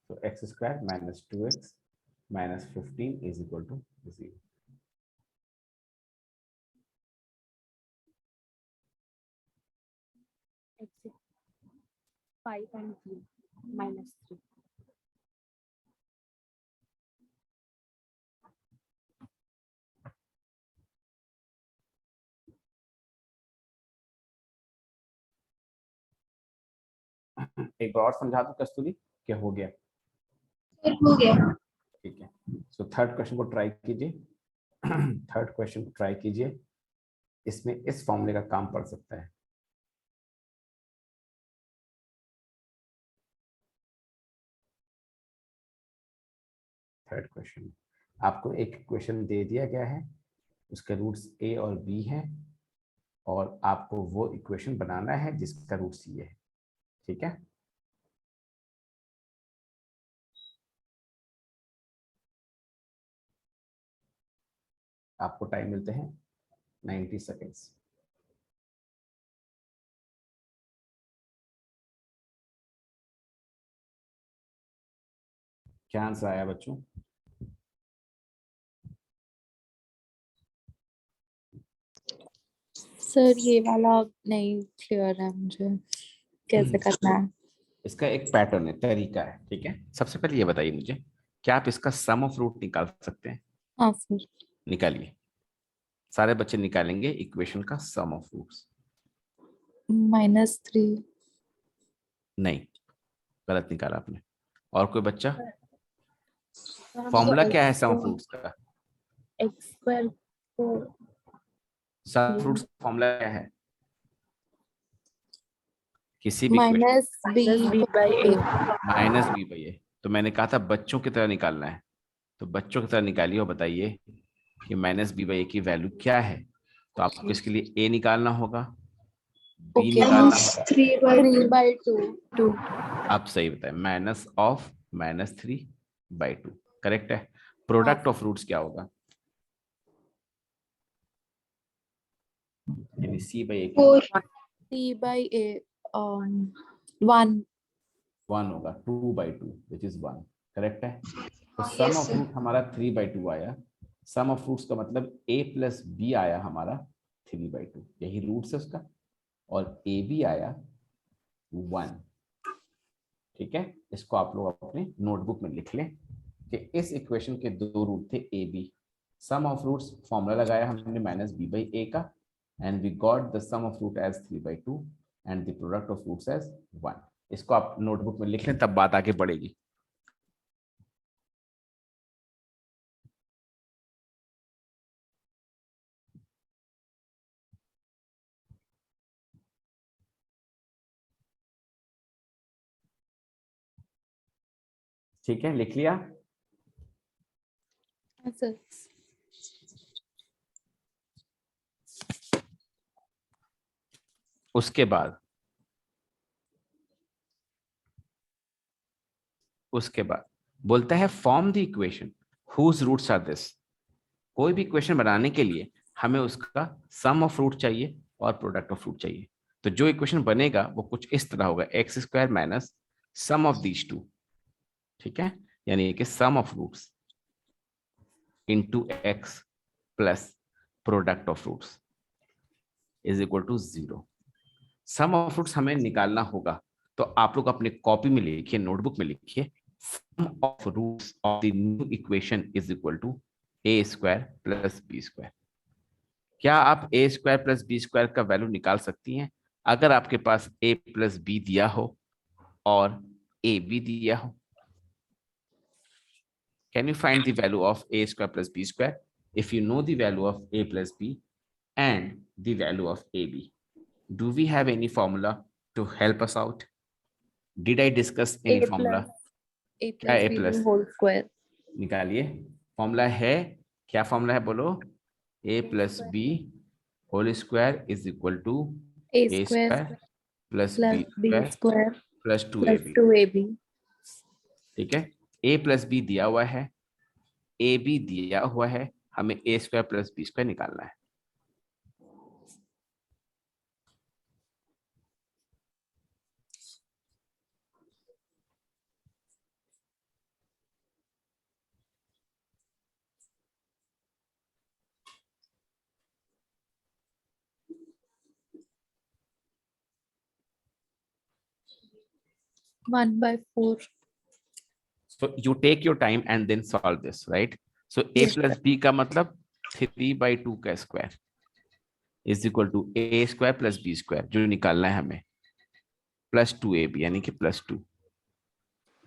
तो x² minus 2x minus 15 is equal to 0. 5 and 3 minus 3. एक बार और समझा दो कस्तूरी, क्या हो गया? सर हो गया। ठीक है, सो थर्ड क्वेश्चन को ट्राई कीजिए। थर्ड क्वेश्चन को ट्राई कीजिए, इसमें इस फॉर्मूले का काम पड़ सकता है। थर्ड क्वेश्चन, आपको एक इक्वेशन दे दिया गया है, उसके रूट्स a और b हैं, और आपको वो इक्वेशन बनाना है जिसका रूट c है। ठीक है, आपको टाइम मिलते हैं 90 सेकेंड्स। क्या आंसर आया बच्चों? सर ये वाला नहीं क्लियर है मुझे, कैसे करना है? इसका एक पैटर्न है, तरीका है। ठीक है, सबसे पहले ये बताइए मुझे, क्या आप इसका सम ऑफ रूट निकाल सकते हैं? हाँ सर। निकालिए, सारे बच्चे निकालेंगे इक्वेशन का सम ऑफ रूट्स। -3। नहीं, गलत निकाला आपने। और कोई बच्चा? तो हम फॉर्मूला क्या है x सम ऑफ को रूट्स का? x स्क्वायर को सम ऑफ रूट्स का फॉर्मूला क्या है किसी भी इक्वेशन? -b/a। -b/a। तो मैंने कहा था बच्चों की तरह निकालना है, तो बच्चों की तरह निकालिए और बताइए कि -b/a की वैल्यू क्या है। तो आपको इसके लिए a निकालना होगा, b Okay. निकालना होगा। 3/2। 2। आप सही बताए, -3/2 करेक्ट है। प्रोडक्ट ऑफ रूट्स क्या होगा? यानी c/a क्या होगा? 4। c/a 1। 1 होगा, 2/2 विच इज 1। करेक्ट है। तो सम Yes, ऑफ sir. रूट हमारा 3/2 आया। सम ऑफ रूट्स का मतलब a प्लस b आया हमारा 3/2, यही रूट्स है उसका। और ए बी आया 1। ठीक है, इसको आप लोग अपने नोटबुक में लिख लें कि इस इक्वेशन के दो रूट थे a b. Sum of roots formula लगाया हमने -b/a का, and we got the sum of root as 3/2 and the product of roots as 1। इसको आप नोटबुक में लिख लें, तब बात आगे बढ़ेगी। ठीक है, लिख लिया? हाँ सर। उसके बाद बोलता है form the equation whose roots are this. कोई भी इक्वेशन बनाने के लिए हमें उसका सम ऑफ रूट चाहिए और प्रोडक्ट ऑफ रूट चाहिए। तो जो इक्वेशन बनेगा वो कुछ इस तरह होगा, x² minus sum of these two. ठीक है, यानी कि sum of roots into x plus product of roots is equal to 0। Sum of roots हमें निकालना होगा, तो आप लोग अपने कॉपी में लिखिए, नोटबुक में लिखिए, sum of roots of the new equation is equal to a² plus b²। क्या आप a² प्लस b² का वैल्यू निकाल सकती हैं अगर आपके पास a प्लस b दिया हो और a b दिया हो? Can you find the value of a² plus b²? If you know the value of a plus b and the value of ab, do we have any formula to help us out? Did I discuss any formula? a क्या plus a b plus? whole square। निकालिए, formula है, क्या formula है बोलो? a plus b whole square is equal to a a square square plus plus b b square square plus plus 2ab। 2ab। ठीक है, a plus b दिया हुआ है, ए बी दिया हुआ है, हमें a² प्लस b² निकालना है। 1/4. So you take your time and then solve this, right? So a Yes, plus b का मतलब 3/2 का square is equal to a square plus b square, जो निकालना है हमें, प्लस 2ab यानी कि +2.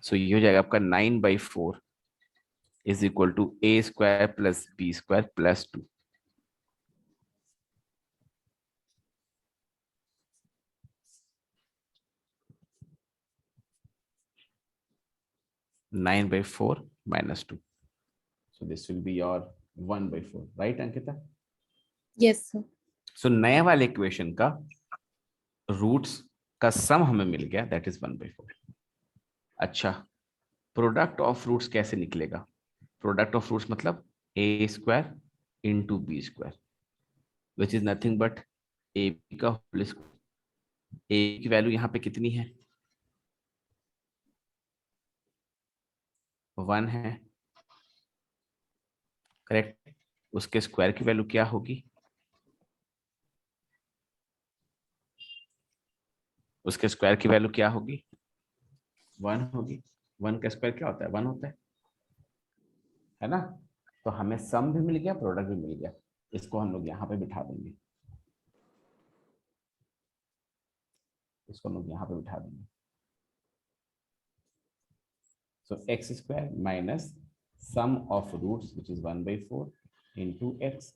सो ये हो जाएगा आपका 9/4 इज equal to a square plus b square +2. 9/4 -2. So this will be your 1/4, right Ankita? yes sir. सो नए वाले इक्वेशन का रूट्स का सम हमें मिल गया, दैट इज 1/4. अच्छा, प्रोडक्ट ऑफ रूट्स कैसे निकलेगा? प्रोडक्ट ऑफ रूट्स मतलब a square into b square, which is nothing but a b का होल स्क्वायर. ए की वैल्यू यहाँ पे कितनी है? 1 है, करेक्ट. उसके स्क्वायर की वैल्यू क्या होगी? उसके स्क्वायर की वैल्यू क्या होगी? 1 होगी. 1 का स्क्वायर क्या होता है? 1 होता है ना? तो हमें सम भी मिल गया, प्रोडक्ट भी मिल गया. इसको हम लोग यहाँ पे बिठा देंगे, इसको हम लोग यहाँ पे बिठा देंगे. So x square minus sum of roots which is 1/4 into x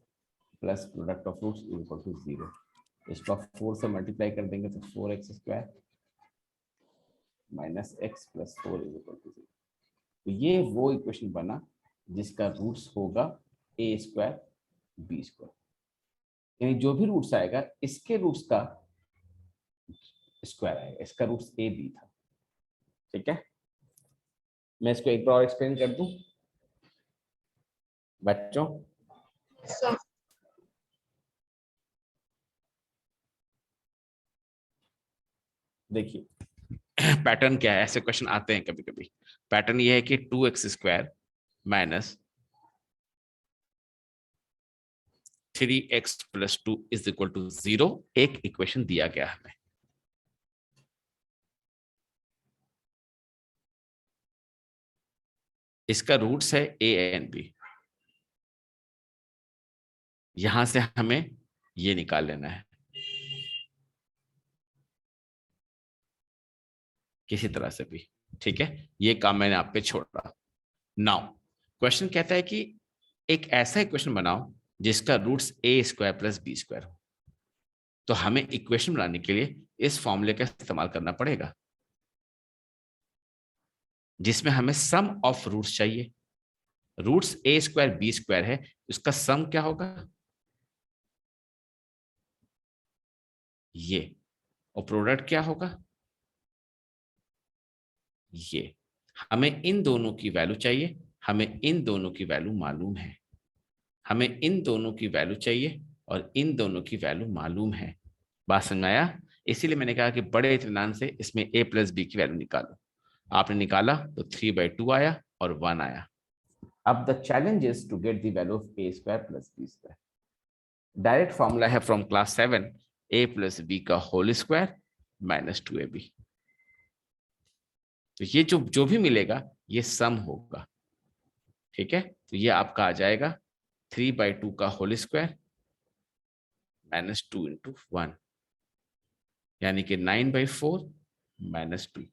plus product of roots equal to 0. इसको 4 से मल्टीप्लाई कर देंगे तो 4x square minus x plus 4 is equal to 0. तो ये वो इक्वेशन बना जिसका रूट्स होगा a स्क्वायर b स्क्वायर, यानी जो भी रूट्स आएगा इसके रूट्स का स्क्वायर आएगा. इसका रूट्स a b था. ठीक है, मैं इसको एक बार और एक्सप्लेन कर दूं बच्चों. सर देखिए पैटर्न क्या है, ऐसे क्वेश्चन आते हैं कभी कभी. पैटर्न ये है कि 2x square minus 3x plus 2 is equal to 0 एक इक्वेशन दिया गया हमें. इसका रूट्स है a एंड b. यहां से हमें ये निकाल लेना है किसी तरह से भी. ठीक है, ये काम मैंने आप पे छोड़ा. नाउ क्वेश्चन कहता है कि एक ऐसा इक्वेशन बनाओ जिसका roots a square plus b square हो. तो हमें इक्वेशन बनाने के लिए इस फॉर्मूले का इस्तेमाल करना पड़ेगा जिसमें हमें सम ऑफ रूट्स चाहिए. Roots a square b square है, उसका सम क्या होगा? ये. और प्रोडक्ट क्या होगा? ये. हमें इन दोनों की वैल्यू चाहिए, हमें इन दोनों की वैल्यू मालूम है. हमें इन दोनों की वैल्यू चाहिए और इन दोनों की वैल्यू मालूम है. बात समझ आया? इसीलिए मैंने कहा कि बड़े इत्मीनान से इसमें a प्लस बी की वैल्यू निकालो. आपने निकाला तो 3/2 आया और 1 आया. अब the challenge is to get the value of a square plus b square. Direct formula है from class 7, a plus b का होल स्क्वायर माइनस 2ab. तो ये जो भी मिलेगा ये सम होगा. ठीक है, तो ये आपका आ जाएगा 3/2 का होल स्क्वायर माइनस 2 इंटू 1, यानी कि 9/4 -2.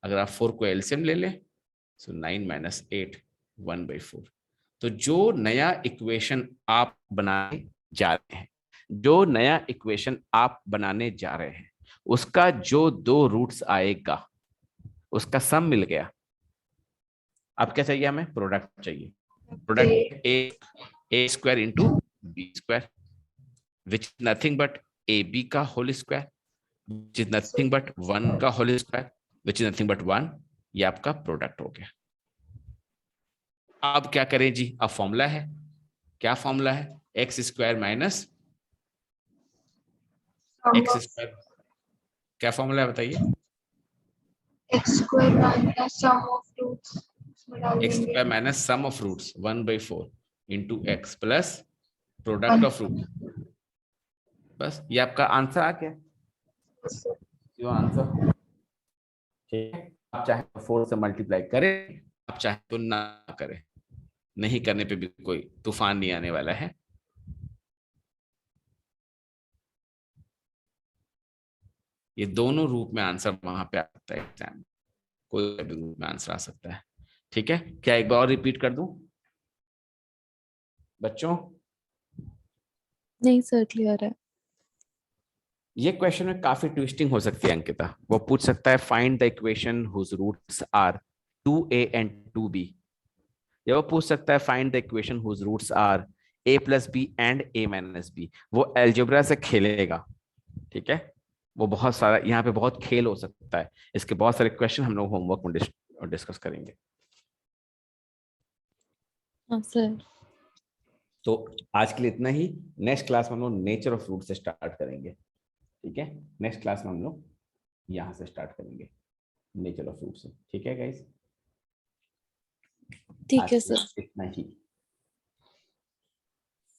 अगर आप 4 को एलसीएम ले लें तो 9 - 8 1/4. तो जो नया इक्वेशन आप बनाने जा रहे हैं, जो नया इक्वेशन आप बनाने जा रहे हैं, उसका जो 2 रूट्स आएगा उसका सम मिल गया. अब क्या चाहिए? हमें प्रोडक्ट चाहिए. Product a square into b square which is nothing but ab का whole square which is nothing but 1 का whole square which is nothing but 1. ये आपका प्रोडक्ट हो गया. अब क्या करें जी? अब फॉर्मूला है. क्या फॉर्मूला है? X square minus x square. क्या फॉर्मूला है बताइए? X square minus sum of roots x square minus sum of roots 1/4 into x plus product of root. बस ये आपका आंसर आ गया. Your answer. ठीक है, आप चाहे तो 4 से मल्टीप्लाई करें, आप चाहे तो ना करें, नहीं करने पे भी कोई तूफान नहीं आने वाला है। ये दोनों रूप में आंसर वहां पे आता है एग्जाम में, कोई भी रूप में आंसर आ सकता है। ठीक है, क्या एक बार और रिपीट कर दूं बच्चों? नहीं सर, क्लियर है। ये क्वेश्चन में काफी ट्विस्टिंग हो सकती है अंकिता। वो पूछ सकता है find the equation whose roots are 2a and 2b, या वो पूछ सकता है find the equation whose roots are a plus b and a minus b. वो एल्जेब्रा से खेलेगा, ठीक है, वो बहुत सारा यहाँ पे बहुत खेल हो सकता है। इसके बहुत सारे क्वेश्चन हम लोग होमवर्क में डिस्कस करेंगे। हाँ सर। तो आज के लिए इतना ही। नेक्स्ट क्लास में हम लोग नेचर ऑफ रूट से स्टार्ट करेंगे। ठीक है, नेक्स्ट क्लास में हम लोग यहाँ से स्टार्ट करेंगे, नेचर ऑफ रूट से। ठीक है गाइस, ठीक है सर। इतना ही।